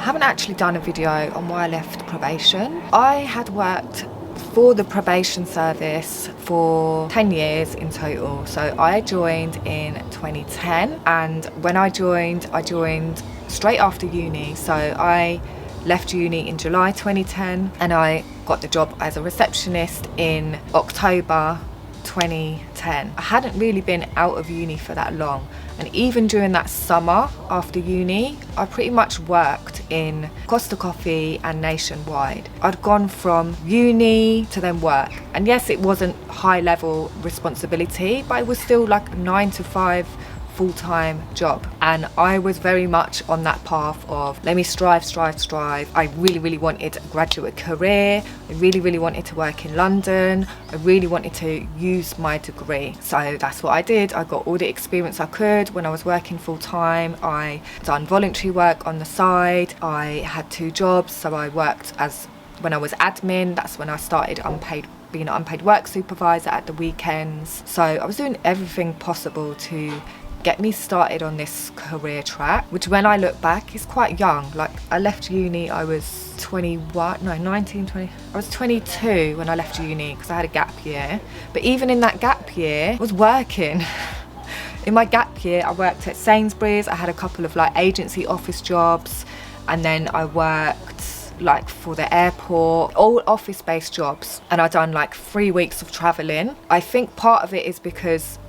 haven't actually done a video on why I left probation. I had worked for the probation service for 10 years in total. So I joined in 2010, and when I joined straight after uni. So I left uni in July 2010 and I got the job as a receptionist in October 2010. I hadn't really been out of uni for that long, and even during that summer after uni, I pretty much worked in Costa Coffee and Nationwide. I'd gone from uni to then work, and yes, it wasn't high level responsibility, but it was still like a 9 to 5 full-time job, and I was very much on that path of let me strive. I really wanted a graduate career. I really wanted to work in London. I really wanted to use my degree, so that's what I did. I got all the experience I could when I was working full-time. I done voluntary work on the side. I had 2 jobs, so I worked when I was admin. That's when I started being an unpaid work supervisor at the weekends. So I was doing everything possible to get me started on this career track, which when I look back is quite young. Like, I left uni, I was 19, 20, I was 22 when I left uni because I had a gap year. But even in that gap year, I was working. In my gap year, I worked at Sainsbury's. I had a couple of like agency office jobs, and then I worked like for the airport, all office-based jobs, and I'd done like 3 weeks of traveling. I think part of it is because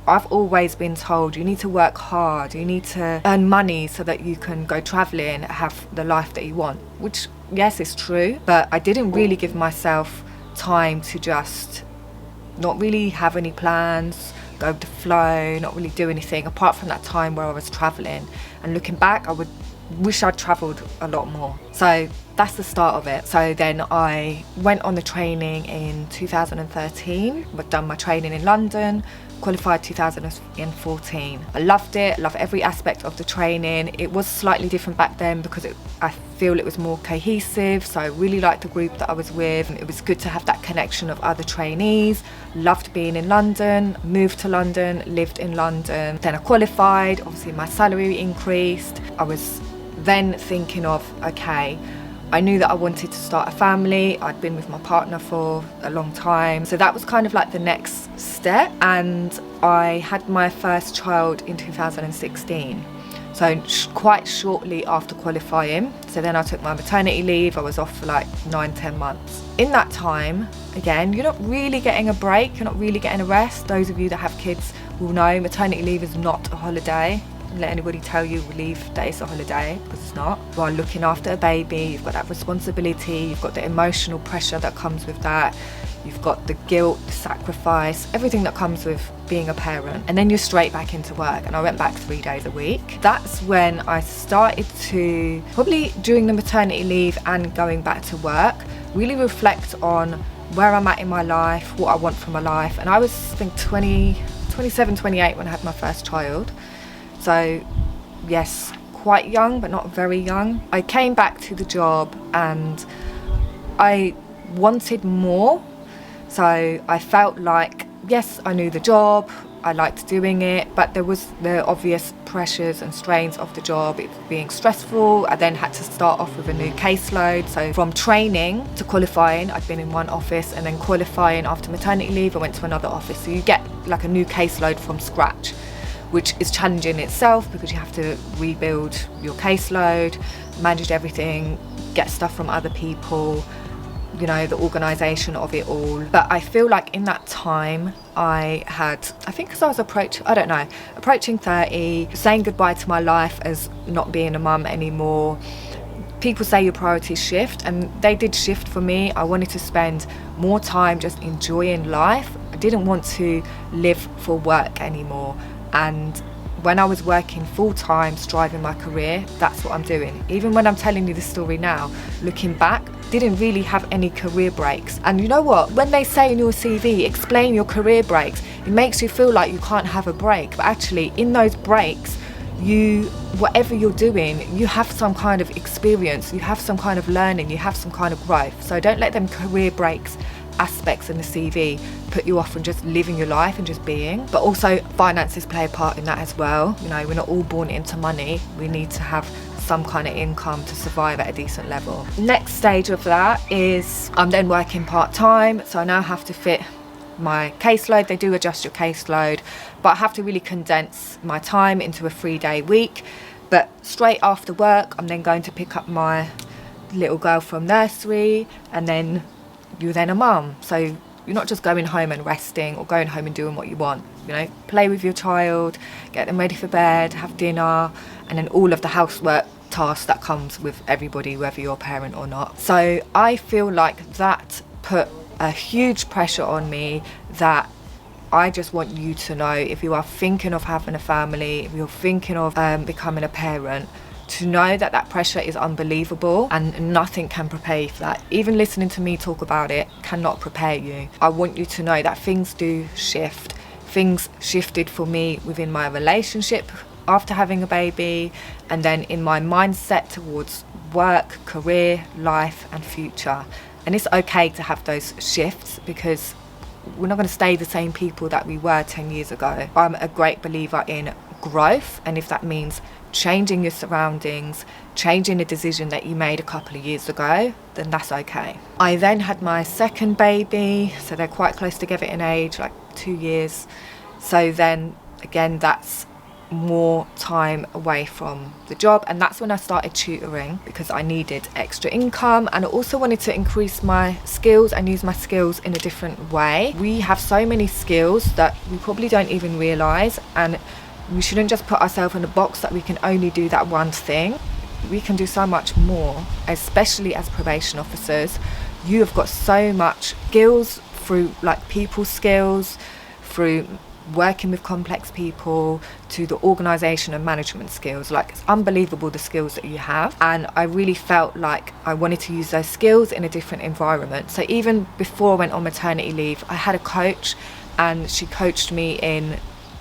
I've always been told you need to work hard, you need to earn money so that you can go travelling, have the life that you want, which yes, is true, but I didn't really give myself time to just not really have any plans, go with the flow, not really do anything apart from that time where I was travelling. And looking back, I would wish I'd travelled a lot more. So that's the start of it. So then I went on the training in 2013. I'd done my training in London, qualified 2014. I loved it, loved every aspect of the training. It was slightly different back then because I feel it was more cohesive, so I really liked the group that I was with. It was good to have that connection of other trainees. Loved being in London, moved to London, lived in London. Then I qualified, obviously my salary increased. I was then thinking of, okay, I knew that I wanted to start a family. I'd been with my partner for a long time, so that was kind of like the next step. And I had my first child in 2016, so quite shortly after qualifying. So then I took my maternity leave. I was off for like 9-10 months. In that time, again, you're not really getting a break, you're not really getting a rest. Those of you that have kids will know maternity leave is not a holiday. Let anybody tell you leave that it's a holiday, because it's not. While looking after a baby, you've got that responsibility, you've got the emotional pressure that comes with that, you've got the guilt, the sacrifice, everything that comes with being a parent, and then you're straight back into work. And I went back 3 days a week. That's when I started to, probably during the maternity leave and going back to work, really reflect on where I'm at in my life, what I want from my life. And I was, I think, 27, 28 when I had my first child. So yes, quite young, but not very young. I came back to the job and I wanted more. So I felt like, yes, I knew the job, I liked doing it, but there was the obvious pressures and strains of the job, it being stressful. I then had to start off with a new caseload. So from training to qualifying, I'd been in one office, and then qualifying after maternity leave, I went to another office. So you get like a new caseload from scratch, which is challenging in itself because you have to rebuild your caseload, manage everything, get stuff from other people, you know, the organisation of it all. But I feel like in that time I think because I was approaching 30, saying goodbye to my life as not being a mum anymore. People say your priorities shift, and they did shift for me. I wanted to spend more time just enjoying life. I didn't want to live for work anymore. And when I was working full-time, striving my career, that's what I'm doing. Even when I'm telling you this story now, looking back, didn't really have any career breaks. And you know what? When they say in your CV, explain your career breaks, it makes you feel like you can't have a break. But actually, in those breaks, whatever you're doing, you have some kind of experience, you have some kind of learning, you have some kind of growth. So don't let them career breaks aspects in the CV put you off from just living your life and just being. But also finances play a part in that as well. You know, we're not all born into money. We need to have some kind of income to survive at a decent level. Next stage of that is I'm then working part-time, so I now have to fit my caseload. They do adjust your caseload, but I have to really condense my time into a 3-day week. But straight after work, I'm then going to pick up my little girl from nursery, and then you're then a mum. So you're not just going home and resting or going home and doing what you want. You know, play with your child, get them ready for bed, have dinner, and then all of the housework tasks that comes with everybody, whether you're a parent or not. So I feel like that put a huge pressure on me that I just want you to know, if you are thinking of having a family, if you're thinking of becoming a parent, to know that that pressure is unbelievable and nothing can prepare you for that. Even listening to me talk about it cannot prepare you. I want you to know that things do shift. Things shifted for me within my relationship after having a baby, and then in my mindset towards work, career, life and future. And it's okay to have those shifts, because we're not going to stay the same people that we were 10 years ago. I'm a great believer in growth, and if that means changing your surroundings, changing a decision that you made a couple of years ago, then that's okay. I then had my second baby, so they're quite close together in age, like 2 years. So then again, that's more time away from the job, and that's when I started tutoring, because I needed extra income, and I also wanted to increase my skills and use my skills in a different way. We have so many skills that we probably don't even realise, and we shouldn't just put ourselves in a box that we can only do that one thing. We can do so much more, especially as probation officers. You have got so much skills through like people skills, through working with complex people, to the organisation and management skills. Like, it's unbelievable the skills that you have, and I really felt like I wanted to use those skills in a different environment. So even before I went on maternity leave, I had a coach, and she coached me in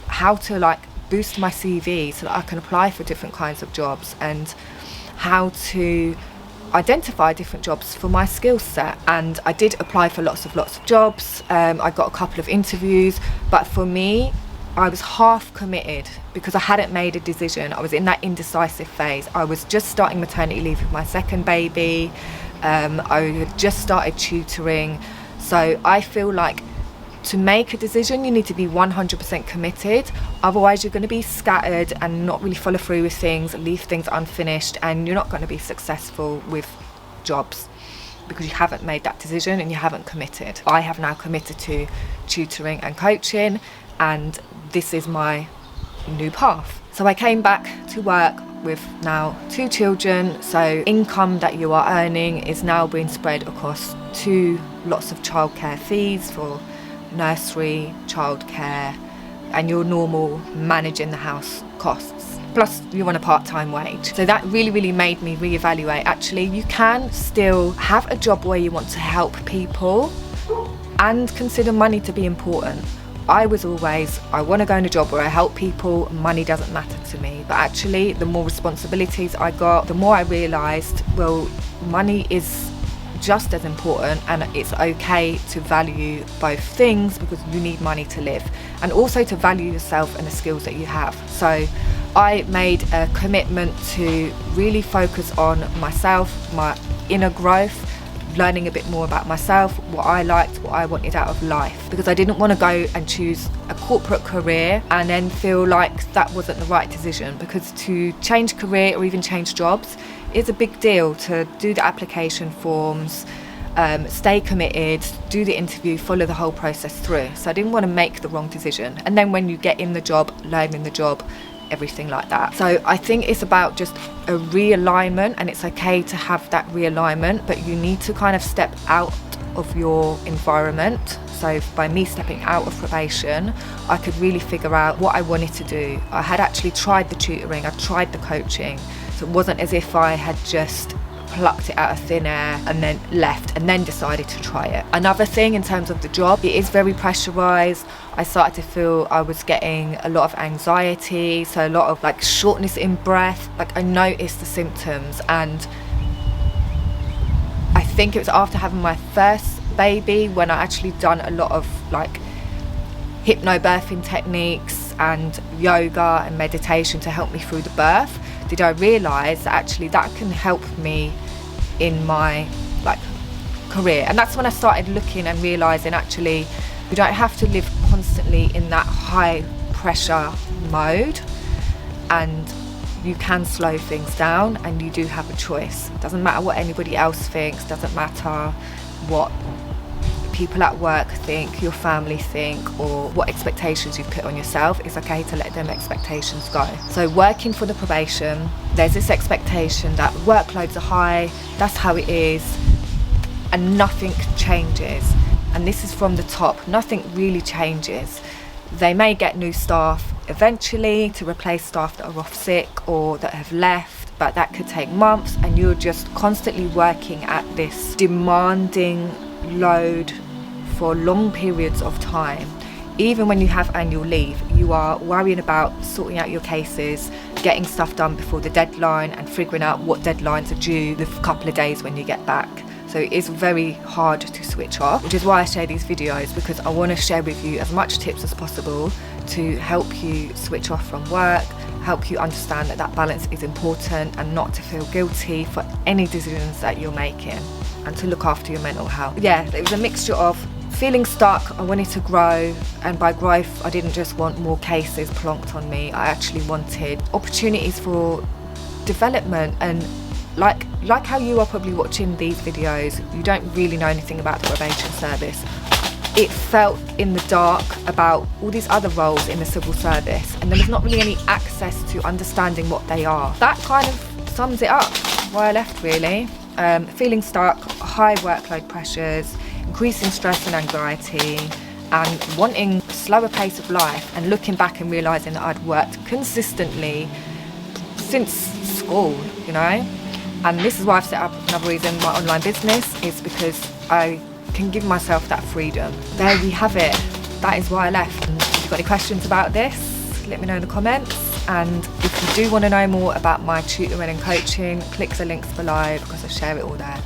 how to like boost my CV so that I can apply for different kinds of jobs, and how to identify different jobs for my skill set. And I did apply for lots of jobs. I got a couple of interviews, but for me, I was half committed because I hadn't made a decision. I was in that indecisive phase. I was just starting maternity leave with my second baby. I had just started tutoring. So I feel like to make a decision, you need to be 100% committed. Otherwise, you're going to be scattered and not really follow through with things, leave things unfinished, and you're not going to be successful with jobs because you haven't made that decision and you haven't committed. I have now committed to tutoring and coaching, and this is my new path. So I came back to work with now 2 children, so income that you are earning is now being spread across 2 lots of childcare fees for nursery, childcare, and your normal managing the house costs. Plus you're on a part-time wage. So that really made me reevaluate, actually you can still have a job where you want to help people and consider money to be important. I was always, I want to go in a job where I help people, money doesn't matter to me. But actually the more responsibilities I got, the more I realised, well, money is just as important, and it's okay to value both things because you need money to live, and also to value yourself and the skills that you have. So I made a commitment to really focus on myself, my inner growth, learning a bit more about myself, what I liked, what I wanted out of life, because I didn't want to go and choose a corporate career and then feel like that wasn't the right decision, because to change career or even change jobs is a big deal. To do the application forms, stay committed, do the interview, follow the whole process through. So I didn't want to make the wrong decision, and then when you get in the job, learning the job, everything like that. So I think it's about just a realignment, and it's okay to have that realignment, but you need to kind of step out of your environment. So by me stepping out of probation, I could really figure out what I wanted to do. I had actually tried the tutoring, I tried the coaching, so it wasn't as if I had just plucked it out of thin air and then left and then decided to try it. Another thing in terms of the job, it is very pressurized. I started to feel I was getting a lot of anxiety, so a lot of like shortness in breath. Like I noticed the symptoms, and I think it was after having my first baby, when I actually done a lot of like hypnobirthing techniques and yoga and meditation to help me through the birth, did I realise that actually that can help me in my like career. And that's when I started looking and realising actually you don't have to live constantly in that high pressure mode, and you can slow things down, and you do have a choice. Doesn't matter what anybody else thinks, doesn't matter what people at work think, your family think, or what expectations you've put on yourself. It's okay to let them expectations go. So working for the probation, there's this expectation that workloads are high, that's how it is, and nothing changes. And this is from the top, nothing really changes. They may get new staff eventually to replace staff that are off sick or that have left, but that could take months, and you're just constantly working at this demanding load for long periods of time. Even when you have annual leave, you are worrying about sorting out your cases, getting stuff done before the deadline, and figuring out what deadlines are due the couple of days when you get back. So it is very hard to switch off, which is why I share these videos, because I want to share with you as much tips as possible to help you switch off from work, help you understand that that balance is important, and not to feel guilty for any decisions that you're making, and to look after your mental health. Yeah, it was a mixture of feeling stuck. I wanted to grow, and by growth I didn't just want more cases plonked on me. I actually wanted opportunities for development, and like how you are probably watching these videos, you don't really know anything about the probation service. It felt in the dark about all these other roles in the civil service, and there was not really any access to understanding what they are. That kind of sums it up why I left, really. Feeling stuck, high workload pressures, increasing stress and anxiety, and wanting a slower pace of life, and looking back and realising that I'd worked consistently since school, you know. And this is why I've set up another reason, my online business, is because I can give myself that freedom. There we have it. That is why I left. And if you've got any questions about this, let me know in the comments. And if you do want to know more about my tutoring and coaching, click the links below, because I share it all there.